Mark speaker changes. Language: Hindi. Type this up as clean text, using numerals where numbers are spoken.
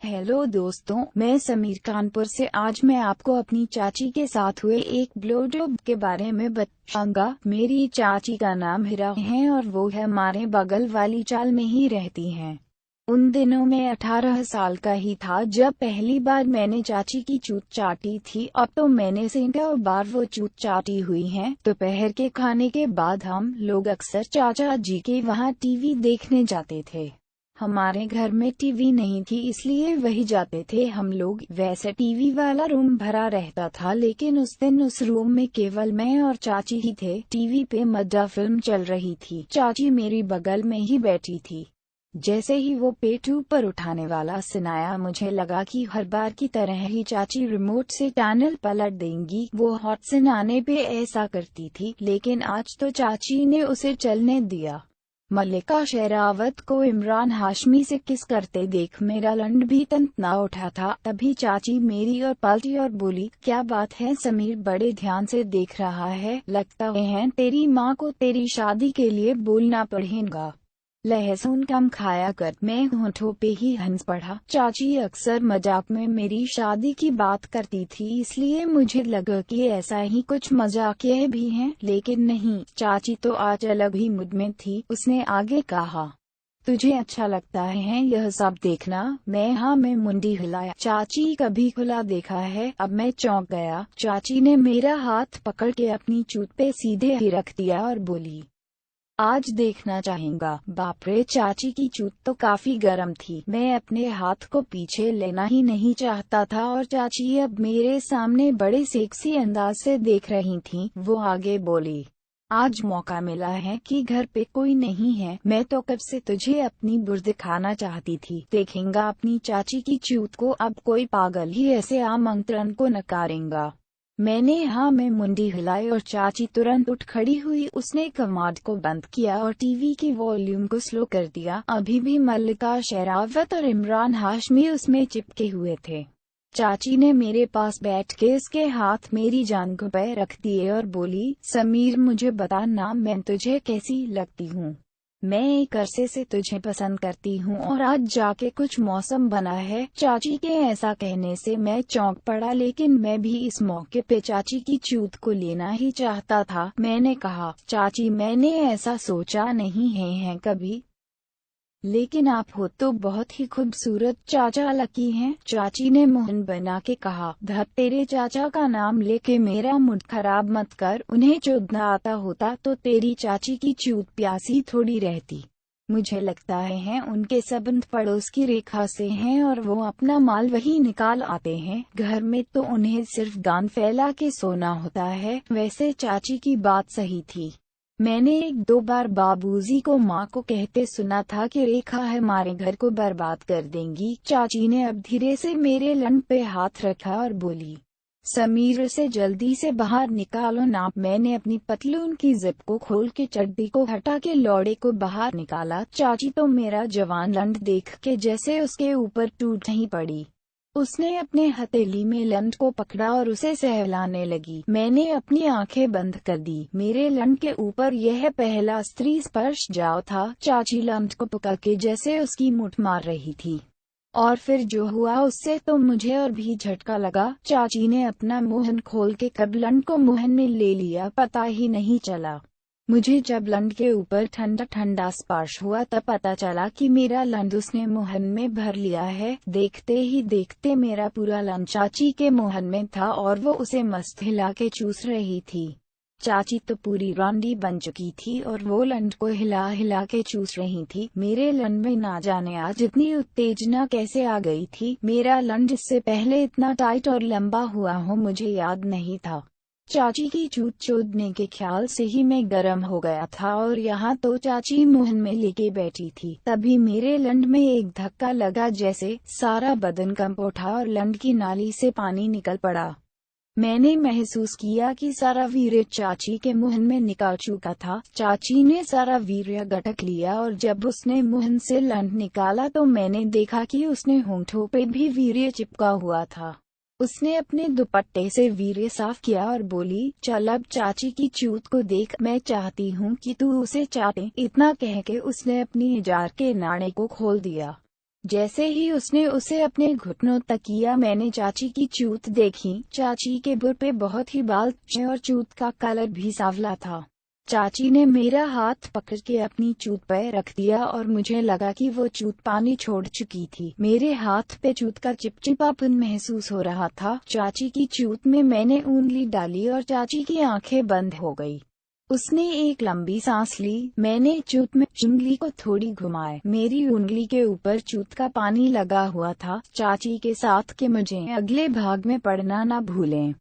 Speaker 1: हेलो दोस्तों, मैं समीर कानपुर से। आज मैं आपको अपनी चाची के साथ हुए एक ब्लोजॉब के बारे में बताऊंगा। मेरी चाची का नाम हीरा है और वो हमारे बगल वाली चाल में ही रहती हैं। उन दिनों मैं 18 साल का ही था जब पहली बार मैंने चाची की चूत चाटी थी। अब तो मैंने सैकड़ों बार वो चूत चाटी हुई है। दोपहर के खाने के बाद हम लोग अक्सर चाचा जी के वहाँ टीवी देखने जाते थे। हमारे घर में टीवी नहीं थी, इसलिए वही जाते थे हम लोग। वैसे टीवी वाला रूम भरा रहता था, लेकिन उस दिन उस रूम में केवल मैं और चाची ही थे। टीवी पे मड्डा फिल्म चल रही थी। चाची मेरी बगल में ही बैठी थी। जैसे ही वो पेट ऊपर उठाने वाला सुनाया, मुझे लगा कि हर बार की तरह ही चाची रिमोट से चैनल पलट देंगी। वो हॉट सीन आने पे ऐसा करती थी, लेकिन आज तो चाची ने उसे चलने दिया। मल्लिका शेरावत को इमरान हाशमी से किस करते देख मेरा लंड भी तंतना उठा था। तभी चाची मेरी और पलटी और बोली, क्या बात है समीर, बड़े ध्यान से देख रहा है, लगता है तेरी माँ को तेरी शादी के लिए बोलना पड़ेगा। लहसुन कम खाया कर। मैं होठों पे ही हंस पड़ा। चाची अक्सर मजाक में मेरी शादी की बात करती थी, इसलिए मुझे लगा कि ऐसा ही कुछ मजाकिया भी है, लेकिन नहीं, चाची तो आज अलग ही मूड में थी। उसने आगे कहा, तुझे अच्छा लगता है यह सब देखना? मैं मुंडी हिलाया। चाची कभी खुला देखा है? अब मैं चौंक गया। चाची ने मेरा हाथ पकड़ के अपनी चूत पे सीधे ही रख दिया और बोली, आज देखना चाहेगा? बाप रे, चाची की चूत तो काफी गर्म थी। मैं अपने हाथ को पीछे लेना ही नहीं चाहता था और चाची अब मेरे सामने बड़े सेक्सी अंदाज से देख रही थीं। वो आगे बोली, आज मौका मिला है कि घर पे कोई नहीं है। मैं तो कब से तुझे अपनी बुर्द दिखाना चाहती थी। देखेंगा अपनी चाची की चूत को, अब कोई पागल ही ऐसे आमंत्रण को नकारेगा। मैंने हाँ में मुंडी हिलाई और चाची तुरंत उठ खड़ी हुई। उसने कमांड को बंद किया और टीवी की वॉल्यूम को स्लो कर दिया। अभी भी मल्लिका शेरावत और इमरान हाशमी उसमें चिपके हुए थे। चाची ने मेरे पास बैठ के उसके हाथ मेरी जान को पे रख दिए और बोली, समीर मुझे बता ना, मैं तुझे कैसी लगती हूँ? मैं एक अरसे से तुझे पसंद करती हूँ और आज जाके कुछ मौसम बना है। चाची के ऐसा कहने से मैं चौंक पड़ा, लेकिन मैं भी इस मौके पे चाची की चूत को लेना ही चाहता था। मैंने कहा, चाची मैंने ऐसा सोचा नहीं है कभी, लेकिन आप हो तो बहुत ही खूबसूरत, चाचा लकी हैं। चाची ने मुंह बना के कहा, धत तेरे चाचा का नाम लेके मेरा मूड खराब मत कर। उन्हें चोदना आता होता तो तेरी चाची की चूत प्यासी थोड़ी रहती। मुझे लगता है उनके संबंध पड़ोस की रेखा से हैं और वो अपना माल वही निकाल आते हैं। घर में तो उन्हें सिर्फ गान फैला के सोना होता है। वैसे चाची की बात सही थी। मैंने एक दो बार बाबूजी को माँ को कहते सुना था कि रेखा हमारे घर को बर्बाद कर देंगी। चाची ने अब धीरे से मेरे लंड पे हाथ रखा और बोली, समीर से जल्दी से बाहर निकालो ना। मैंने अपनी पतलून की जिप को खोल के चड्डी को हटा के लौड़े को बाहर निकाला। चाची तो मेरा जवान लंड देख के जैसे उसके ऊपर टूट ही पड़ी। उसने अपने हथेली में लंड को पकड़ा और उसे सहलाने लगी। मैंने अपनी आंखें बंद कर दी। मेरे लंड के ऊपर यह पहला स्त्री स्पर्श जाओ था। चाची लंड को पकड़ के जैसे उसकी मुठ मार रही थी, और फिर जो हुआ उससे तो मुझे और भी झटका लगा। चाची ने अपना मुंह खोल के कब लंड को मुंह में ले लिया पता ही नहीं चला। मुझे जब लंड के ऊपर ठंडा ठंडा स्पर्श हुआ तब पता चला कि मेरा लंड उसने मुंह में भर लिया है। देखते ही देखते मेरा पूरा लंड चाची के मुंह में था और वो उसे मस्त हिला के चूस रही थी। चाची तो पूरी रॉन्डी बन चुकी थी और वो लंड को हिला हिला के चूस रही थी। मेरे लंड में ना जाने आज इतनी उत्तेजना कैसे आ गई थी। मेरा लंड इससे पहले इतना टाइट और लंबा हुआ हो मुझे याद नहीं था। चाची की चूत चोदने के ख्याल से ही मैं गर्म हो गया था और यहाँ तो चाची मुंह में लेके बैठी थी। तभी मेरे लंड में एक धक्का लगा, जैसे सारा बदन कंप उठा और लंड की नाली से पानी निकल पड़ा। मैंने महसूस किया कि सारा वीर्य चाची के मुंह में निकल चुका था। चाची ने सारा वीर्य गटक लिया और जब उसने मुंह से लंड निकाला तो मैंने देखा कि उसने होंठों पे भी वीर्य चिपका हुआ था। उसने अपने दुपट्टे से वीर्य साफ किया और बोली, चल अब चाची की चूत को देख, मैं चाहती हूँ कि तू उसे चाटे। इतना कह के उसने अपनी जार के नाड़े को खोल दिया। जैसे ही उसने उसे अपने घुटनों तक किया, मैंने चाची की चूत देखी। चाची के बुर पे बहुत ही बाल थे और चूत का कलर भी सांवला था। चाची ने मेरा हाथ पकड़ के अपनी चूत पे रख दिया और मुझे लगा कि वो चूत पानी छोड़ चुकी थी। मेरे हाथ पे चूत का चिपचिपापन महसूस हो रहा था। चाची की चूत में मैंने उंगली डाली और चाची की आंखें बंद हो गई। उसने एक लंबी सांस ली। मैंने चूत में उंगली को थोड़ी घुमाए। मेरी उंगली के ऊपर चूत का पानी लगा हुआ था। चाची के साथ के मुझे अगले भाग में पढ़ना ना भूलें।